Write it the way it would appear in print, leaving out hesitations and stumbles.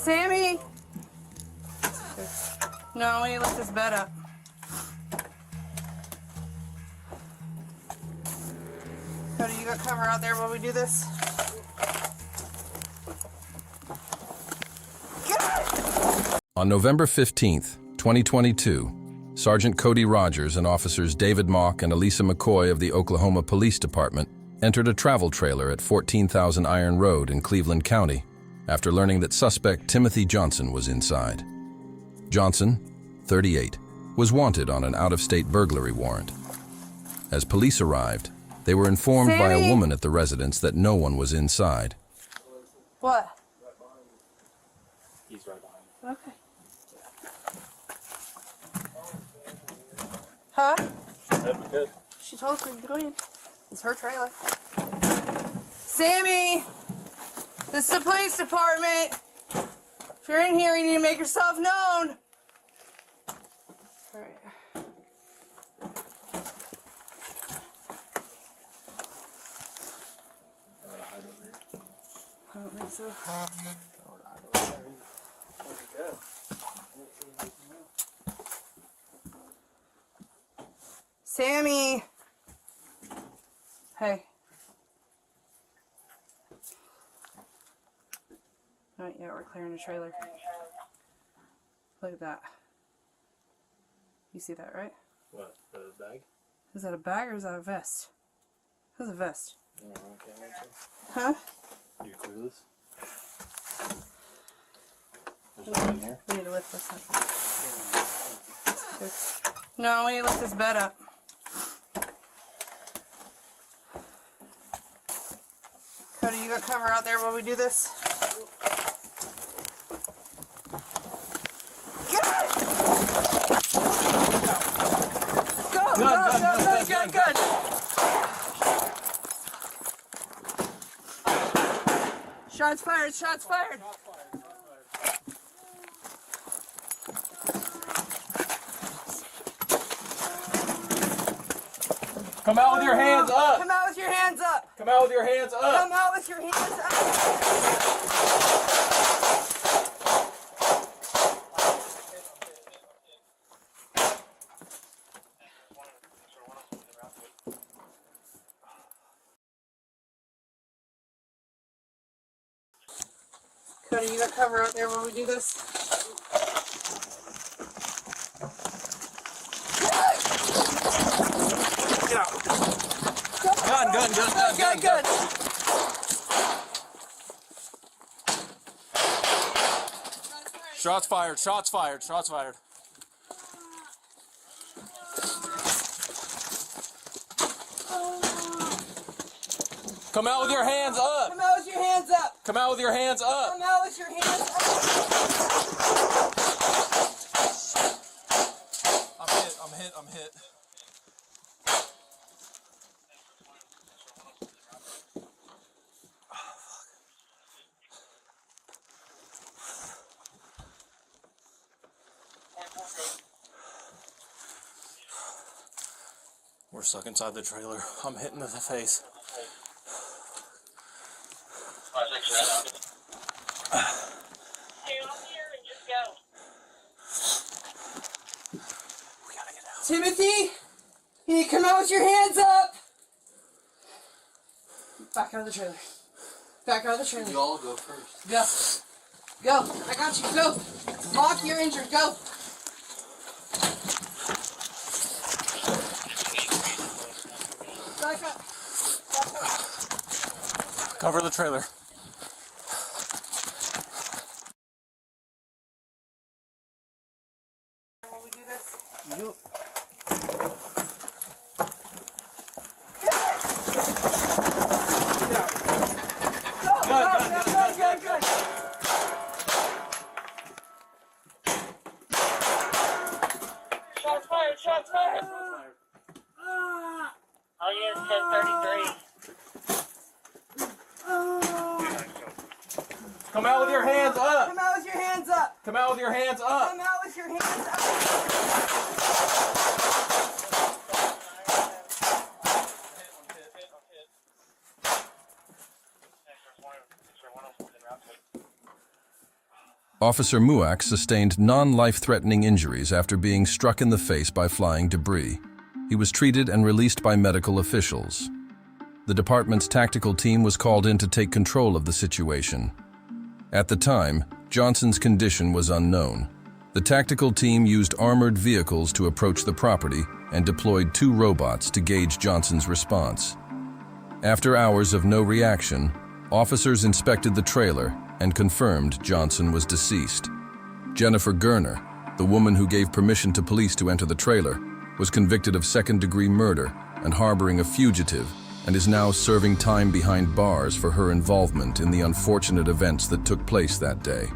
Sammy! No, we need to lift this bed up. Cody, you got cover out there while we do this? On November 15th, 2022, Sergeant Cody Rogers and officers David Mock and Elisa McCoy of the Oklahoma Police Department entered a travel trailer at 14,000 Iron Road in Cleveland County after learning that suspect Timothy Johnson was inside. Johnson, 38, was wanted on an out-of-state burglary warrant. As police arrived, they were informed by a woman at the residence that no one was inside. What? He's right behind you. Okay. Huh? That'd be good. She told us we could go in. It's her trailer. Sammy! This is the police department. If you're in here, you need to make yourself known. All right. I don't think so. Sammy! Hey. Alright, yeah, we're clearing the trailer. Look at that. You see that, right? What? The bag? Is that a bag or is that a vest? That's a vest. Oh, okay. Huh? You clueless? There's nothing in here? We need to lift this up. No, we need to lift this bed up. Cody, you got cover out there while we do this? Get it! Go! Shots fired, shots fired! Come out with your hands up! Come out with your hands up! Come out with your hands up! Come out with your hands up! Cody, you got cover out there while we do this? Get out! Gun! Shots fired. Come out with your hands up! Come out with your hands up! Come out with your hands up! Come out with your hands up! I'm hit. We're stuck inside the trailer. I'm hit in the face. Stay on here and just go. We gotta get out. Timothy, you need to come out with your hands up! Back out of the trailer. Back out of the trailer. You all go first. Go. Go. I got you. Go. Mock, you're injured. Go. Back up. Cover the trailer. When we do this? Yep. Good. Shots fired. All units 1033. Come out with your hands up! Come out with your hands up! Come out with your hands up! Come out with your hands up! Officer Muak sustained non-life-threatening injuries after being struck in the face by flying debris. He was treated and released by medical officials. The department's tactical team was called in to take control of the situation. At the time, Johnson's condition was unknown. The tactical team used armored vehicles to approach the property and deployed 2 robots to gauge Johnson's response. After hours of no reaction, officers inspected the trailer and confirmed Johnson was deceased. Jennifer Gerner, the woman who gave permission to police to enter the trailer, was convicted of second-degree murder and harboring a fugitive, and is now serving time behind bars for her involvement in the unfortunate events that took place that day.